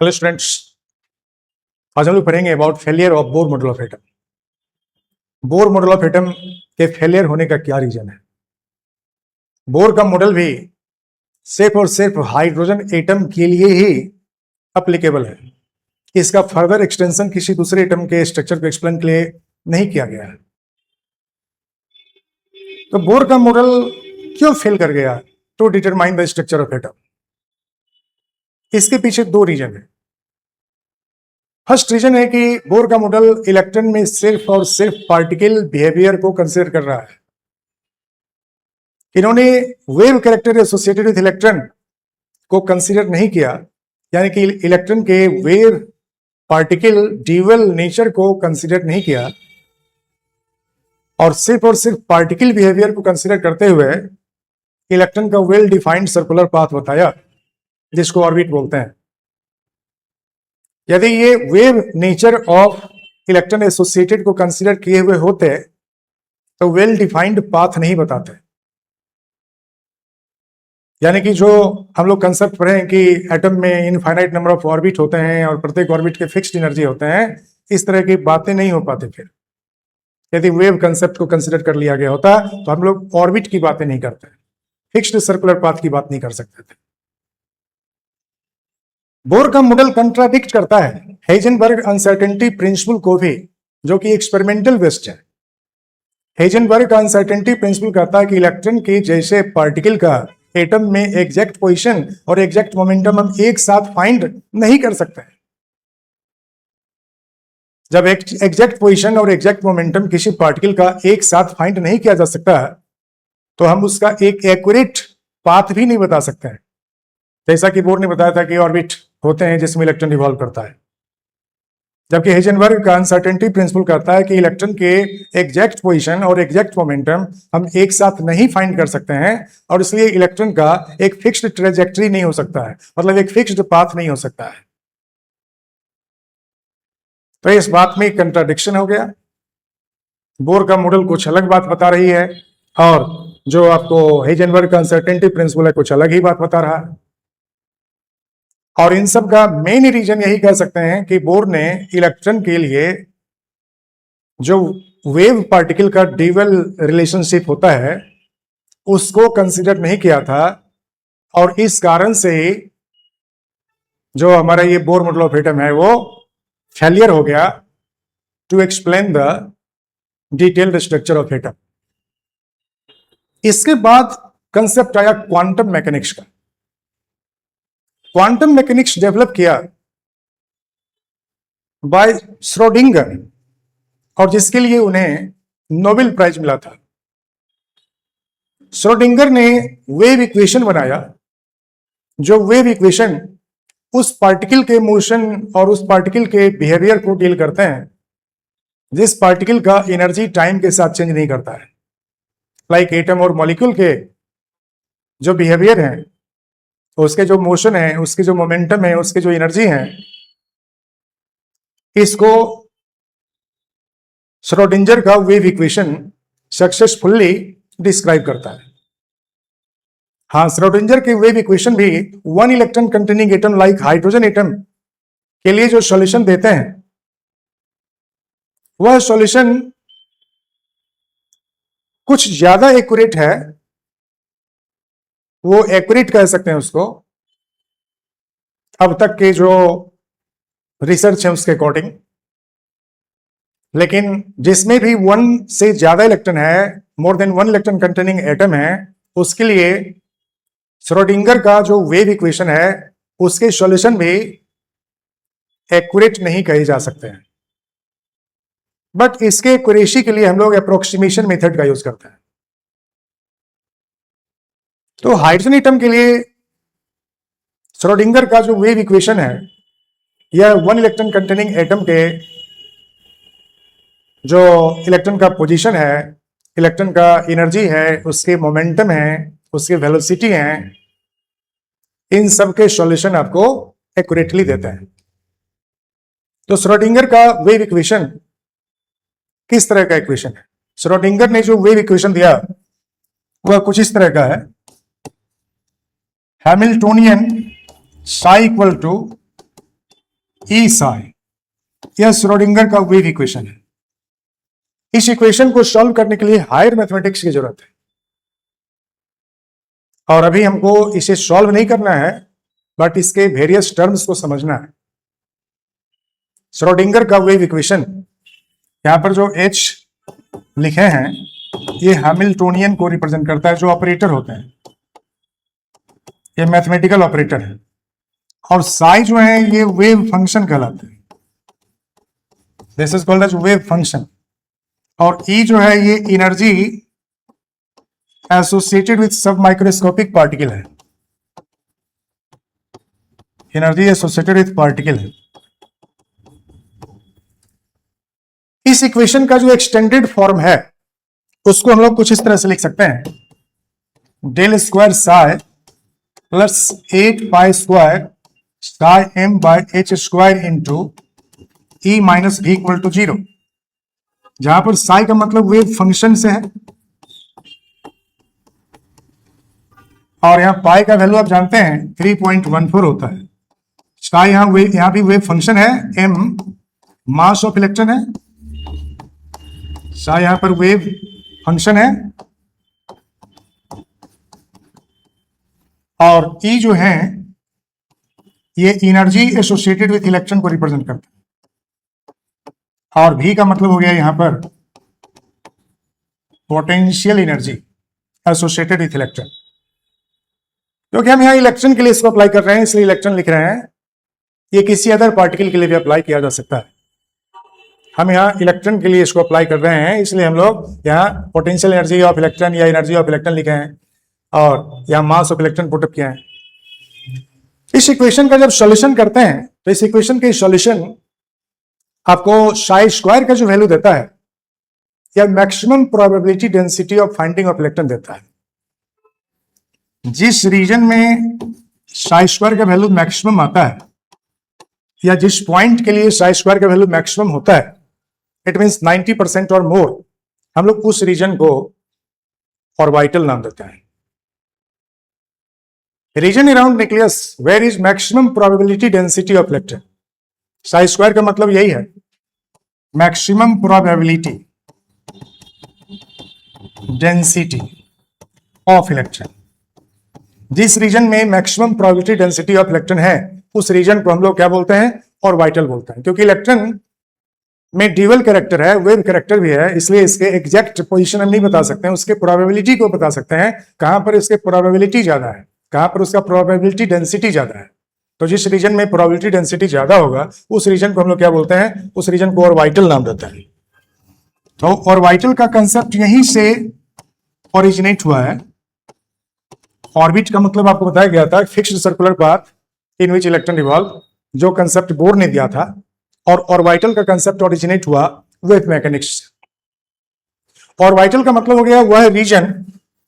Hello students, आज हम लोग पढ़ेंगे about failure of Bohr model of atom. Bohr model of atom के फेलियर होने का क्या रीजन है। बोर का मॉडल भी सिर्फ और सिर्फ हाइड्रोजन एटम के लिए ही अप्लीकेबल है। इसका फर्दर एक्सटेंशन किसी दूसरे एटम के स्ट्रक्चर को एक्सप्लेन के लिए नहीं किया गया है। तो बोर का मॉडल क्यों फेल कर गया to determine the structure of atom. इसके पीछे दो रीजन है। फर्स्ट रीजन है कि बोर का मॉडल इलेक्ट्रॉन में सिर्फ और सिर्फ पार्टिकल बिहेवियर को कंसीडर कर रहा है। इन्होंने wave character associated with electron को कंसीडर नहीं किया, यानी कि इलेक्ट्रॉन के वेव पार्टिकल ड्यूअल नेचर को कंसीडर नहीं किया और सिर्फ पार्टिकल बिहेवियर को कंसीडर करते हुए इलेक्ट्रॉन का वेल डिफाइंड सर्कुलर पाथ बताया, जिसको ऑर्बिट बोलते हैं। यदि ये wave nature of electron associated को कंसीडर किए हुए होते तो वेल डिफाइंड पाथ नहीं बताते। यानी कि जो हम लोग कंसेप्ट पढ़े हैं कि एटम में इनफाइनाइट नंबर ऑफ ऑर्बिट होते हैं और प्रत्येक ऑर्बिट के फिक्स्ड एनर्जी होते हैं, इस तरह की बातें नहीं हो पाते। फिर यदि वेव कंसेप्ट को कंसीडर कर लिया गया होता तो हम लोग ऑर्बिट की बातें नहीं करते, फिक्स्ड सर्कुलर पाथ की बात नहीं कर सकते थे। बोर का मॉडल कंट्राडिक्ट करता है हेजनबर्ग अनसर्टेनिटी प्रिंसिपल को भी, जो कि एक्सपेरिमेंटल बेस्ड है। हेजनबर्ग का अनसर्टेनिटी प्रिंसिपल कहता है कि इलेक्ट्रॉन के जैसे पार्टिकल का एटम में एग्जैक्ट पोजीशन और एग्जैक्ट मोमेंटम हम एक साथ फाइंड नहीं कर सकते। जब एग्जैक्ट पोजीशन और एग्जैक्ट मोमेंटम किसी पार्टिकल का एक साथ फाइंड नहीं किया जा सकता तो हम उसका एक एक्यूरेट पाथ भी नहीं बता सकते हैं। जैसा कि बोर ने बताया था कि ऑर्बिट होते हैं जिसमें इलेक्ट्रॉन रिवॉल्व करता है, जबकि हेजनबर्ग का अनसर्टेनिटी प्रिंसिपल कहता है कि इलेक्ट्रॉन के एग्जैक्ट पोजीशन और एग्जैक्ट मोमेंटम हम एक साथ नहीं फाइंड कर सकते हैं और इसलिए इलेक्ट्रॉन का एक फिक्स्ड ट्रेजेक्टरी नहीं हो सकता है, मतलब एक फिक्स्ड पाथ नहीं हो सकता है। तो इस बात में कंट्राडिक्शन हो गया। बोर का मॉडल कुछ अलग बात बता रही है और जो आपको हेजनबर्ग का अनसर्टेनिटी प्रिंसिपल है कुछ अलग ही बात बता रहा है। और इन सब का मेन रीजन यही कह सकते हैं कि बोर ने इलेक्ट्रॉन के लिए जो वेव पार्टिकल का ड्यूअल रिलेशनशिप होता है उसको कंसीडर नहीं किया था और इस कारण से जो हमारा ये बोर मॉडल ऑफ एटम है वो फेलियर हो गया to explain the detailed structure of atom. इसके बाद कंसेप्ट आया क्वांटम मैकेनिक्स का। क्वांटम मैकेनिक्स डेवलप किया बाय श्रोडिंगर और जिसके लिए उन्हें नोबेल प्राइज मिला था। श्रोडिंगर ने वेव इक्वेशन बनाया, जो वेव इक्वेशन उस पार्टिकल के मोशन और उस पार्टिकल के बिहेवियर को डील करते हैं जिस पार्टिकल का एनर्जी टाइम के साथ चेंज नहीं करता है। लाइक एटम और मॉलिक्यूल के जो बिहेवियर हैं, उसके जो मोशन है, उसके जो मोमेंटम है, उसके जो एनर्जी है, इसको श्रोडिंगर का वेव इक्वेशन सक्सेसफुली डिस्क्राइब करता है। हाँ, श्रोडिंगर की वेव इक्वेशन भी one electron containing atom like hydrogen atom के लिए जो सॉल्यूशन देते हैं वह सॉल्यूशन कुछ ज्यादा एक्यूरेट है, वो एक्यूरेट कह सकते हैं उसको अब तक के जो रिसर्च है उसके अकॉर्डिंग। लेकिन जिसमें भी वन से ज्यादा इलेक्ट्रॉन है, more than one electron containing atom है, उसके लिए श्रोडिंगर का जो वेव इक्वेशन है उसके सॉल्यूशन भी एक्यूरेट नहीं कहे जा सकते हैं। बट इसके एक्यूरेसी के लिए हम लोग अप्रोक्सीमेशन मेथड का यूज करते हैं। तो हाइड्रोजन एटम के लिए श्रोडिंगर का जो वेव इक्वेशन है यह वन इलेक्ट्रॉन कंटेनिंग एटम के जो इलेक्ट्रॉन का पोजीशन है, इलेक्ट्रॉन का एनर्जी है, उसके मोमेंटम है, उसके वेलोसिटी है, इन सब के सॉल्यूशन आपको एक्यूरेटली देता है। तो श्रोडिंगर का वेव इक्वेशन किस तरह का इक्वेशन है? श्रोडिंगर ने जो वेव इक्वेशन दिया वह कुछ इस तरह का है। हैमिल्टोनियन साई इक्वल टू ई साई, यह श्रोडिंगर का वेव इक्वेशन है। इस इक्वेशन को सॉल्व करने के लिए हायर मैथमेटिक्स की जरूरत है, और अभी हमको इसे सॉल्व नहीं करना है, बट इसके वेरियस टर्म्स को समझना है। श्रोडिंगर का वेव इक्वेशन, यहां पर जो H लिखे हैं ये हैमिल्टोनियन को रिप्रेजेंट करता है, जो ऑपरेटर होते हैं, ये मैथमेटिकल ऑपरेटर है, और साई जो है ये वेव फंक्शन कहलाते हैं, this is called as wave function, और E जो है ये energy associated with sub microscopic particle है, एनर्जी एसोसिएटेड विथ पार्टिकल है। इस इक्वेशन का जो एक्सटेंडेड फॉर्म है उसको हम लोग कुछ इस तरह से लिख सकते हैं, del square psi plus 8 pi square psi m by h square into E minus v equal to 0, जहां पर साई का मतलब वेव फंक्शन से है, और यहां पाई का वैल्यू आप जानते हैं 3.14 होता है। साई यहां भी वेव फंक्शन है, m मास ऑफ इलेक्ट्रॉन है, साई यहां पर वेव फंक्शन है, और E जो है ये एनर्जी एसोसिएटेड विथ इलेक्ट्रॉन को रिप्रेजेंट करता है, और V का मतलब हो गया यहां पर potential energy associated with electron. क्योंकि हम यहां इलेक्ट्रॉन के लिए इसको अप्लाई कर रहे हैं इसलिए इलेक्ट्रॉन लिख रहे हैं, ये किसी अदर पार्टिकल के लिए भी अप्लाई किया जा सकता है। हम यहाँ इलेक्ट्रॉन के लिए इसको अप्लाई कर रहे हैं इसलिए हम लोग यहाँ पोटेंशियल एनर्जी ऑफ इलेक्ट्रॉन या एनर्जी ऑफ इलेक्ट्रॉन लिखे हैं, और यहाँ मास ऑफ इलेक्ट्रॉन पुटअप किया है। इस इक्वेशन का जब सॉल्यूशन करते हैं तो इस इक्वेशन के सॉल्यूशन आपको साई स्क्वायर का जो वैल्यू देता है या maximum probability density of finding of electron देता है। जिस रीजन में साई स्क्वायर का वैल्यू मैक्सिमम आता है या जिस पॉइंट के लिए साई स्क्वायर का वैल्यू मैक्सिमम होता है, इट मीन्स 90% और मोर, हम लोग उस रीजन को ऑर्बिटल नाम देते हैं। Region around nucleus where is maximum probability density of electron, psi square का मतलब यही है, maximum probability density of electron. जिस रीजन में maximum probability density of electron है उस रीजन को हम लोग क्या बोलते हैं, ऑर्बिटल बोलते हैं। क्योंकि इलेक्ट्रॉन में ड्यूअल कैरेक्टर है, वेव कैरेक्टर भी है, इसलिए इसके एग्जैक्ट पोजीशन हम नहीं बता सकते हैं, उसके प्रोबेबिलिटी को बता सकते हैं, कहां पर इसके प्रोबेबिलिटी ज्यादा है, कहां पर उसका प्रोबेबिलिटी डेंसिटी ज्यादा है। तो जिस रीजन में प्रोबेबिलिटी डेंसिटी ज्यादा होगा उस रीजन को हम लोग क्या बोलते हैं, उस रीजन को ऑर्बिटल नाम देते हैं। तो ऑर्बिटल का कंसेप्ट यहीं से ओरिजिनेट हुआ है। ऑर्बिट का मतलब आपको बताया गया था fixed circular path in which electron revolve, जो कंसेप्ट बोर ने दिया था, और ऑर्बिटल का कंसेप्ट ओरिजिनेट हुआ वेव मैकेनिक्स से। ऑर्बिटल का मतलब हो गया वह रीजन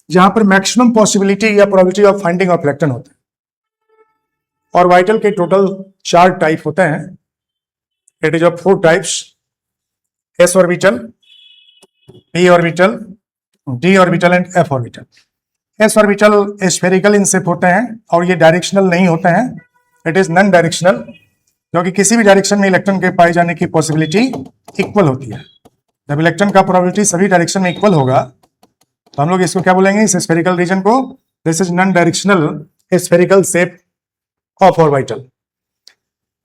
जहां पर मैक्सिमम पॉसिबिलिटी या probability of finding of electron होता है। ऑर्बिटल के टोटल 4 टाइप होते हैं, it is of 4 types, s orbital, p orbital, d orbital and f orbital. s orbital spherical in shape होते हैं और ये डायरेक्शनल नहीं होते हैं, इट इज नॉन डायरेक्शनल, क्योंकि किसी भी डायरेक्शन में इलेक्ट्रॉन के पाए जाने की पॉसिबिलिटी इक्वल होती है। जब इलेक्ट्रॉन का प्रोबेबिलिटी सभी डायरेक्शन में इक्वल होगा तो हम लोग इसको क्या बोलेंगे, इस स्फेरिकल रीजन को, this is non directional spherical shape of orbital.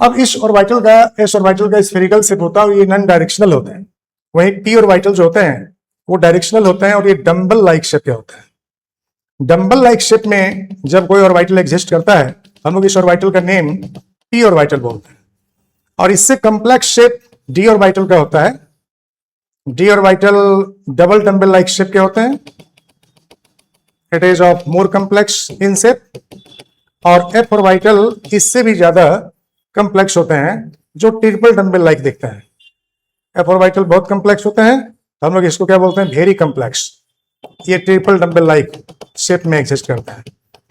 अब इस ऑर्बिटल का स्फेरिकल शेप होता है, ये नॉन डायरेक्शनल होते हैं। वही p ऑर्बिटल जो होते हैं वो डायरेक्शनल होते हैं और ये डम्बल लाइक शेप के होते हैं। डम्बल लाइक शेप में जब कोई ऑर्बिटल एग्जिस्ट करता है हम लोग इस ऑर्बिटल का नेम p ऑर्बिटल बोलते हैं। और इससे कॉम्प्लेक्स शेप d ऑर्बिटल का होता है। d orbital double dumbbell like shape के होते हैं, it is of more complex in shape. और f ऑर्बिटल इससे भी ज्यादा कॉम्प्लेक्स होते हैं जो ट्रिपल डम्बल लाइक दिखते हैं। f ऑर्बिटल बहुत कॉम्प्लेक्स होते हैं तो हम लोग इसको क्या बोलते हैं, वेरी कॉम्प्लेक्स। ये ट्रिपल डम्बल लाइक शेप में एग्जिस्ट करता है,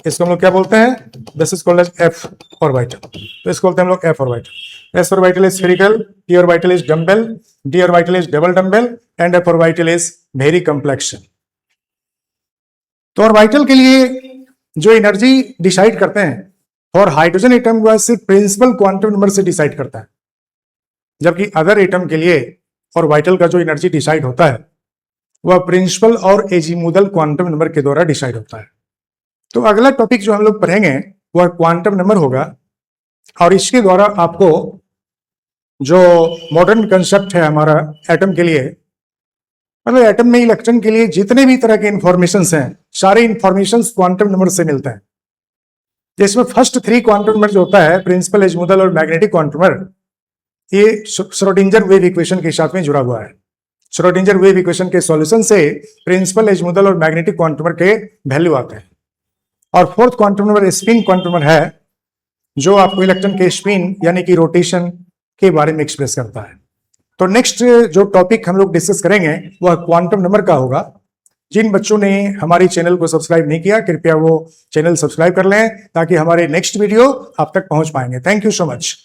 इसको हम लोग क्या बोलते हैं, this is called as f orbital. तो इसको बोलते हैं हम लोग f orbital. s orbital is spherical, p orbital is dumbbell, d orbital is double dumbbell and f orbital is very complex. तो ऑर्बिटल के लिए जो एनर्जी डिसाइड करते हैं फॉर हाइड्रोजन एटम वह सिर्फ प्रिंसिपल क्वांटम नंबर से डिसाइड करता है। जबकि अदर एटम के लिए ऑर्बिटल का जो एनर्जी डिसाइड होता है वह प्रिंसिपल और एजीमुथल क्वांटम नंबर के द्वारा डिसाइड होता है। तो अगला टॉपिक जो हम लोग पढ़ेंगे वह क्वांटम नंबर होगा, और इसके द्वारा आपको जो मॉडर्न कंसेप्ट है हमारा एटम के लिए, मतलब एटम में इलेक्ट्रॉन के लिए जितने भी तरह के इंफॉर्मेशन हैं सारे इंफॉर्मेशन क्वांटम नंबर से मिलते हैं। जिसमें फर्स्ट 3 क्वांटम नंबर जो होता है प्रिंसिपल, एजीमुथल और मैग्नेटिक क्वांटम नंबर, ये श्रोडिंगर वेव इक्वेशन के साथ में जुड़ा हुआ है। श्रोडिंगर वेव इक्वेशन के सॉल्यूशन से प्रिंसिपल, एजीमुथल और मैग्नेटिक क्वांटम नंबर के वैल्यू आते हैं। और fourth quantum number spin quantum number है, जो आपको इलेक्ट्रॉन के स्पिन यानी कि रोटेशन के बारे में एक्सप्रेस करता है। तो नेक्स्ट जो टॉपिक हम लोग डिस्कस करेंगे वह क्वांटम नंबर का होगा। जिन बच्चों ने हमारी चैनल को सब्सक्राइब नहीं किया, कृपया वो चैनल सब्सक्राइब कर लें ताकि हमारे नेक्स्ट वीडियो आप तक पहुंच पाएंगे। Thank you so much.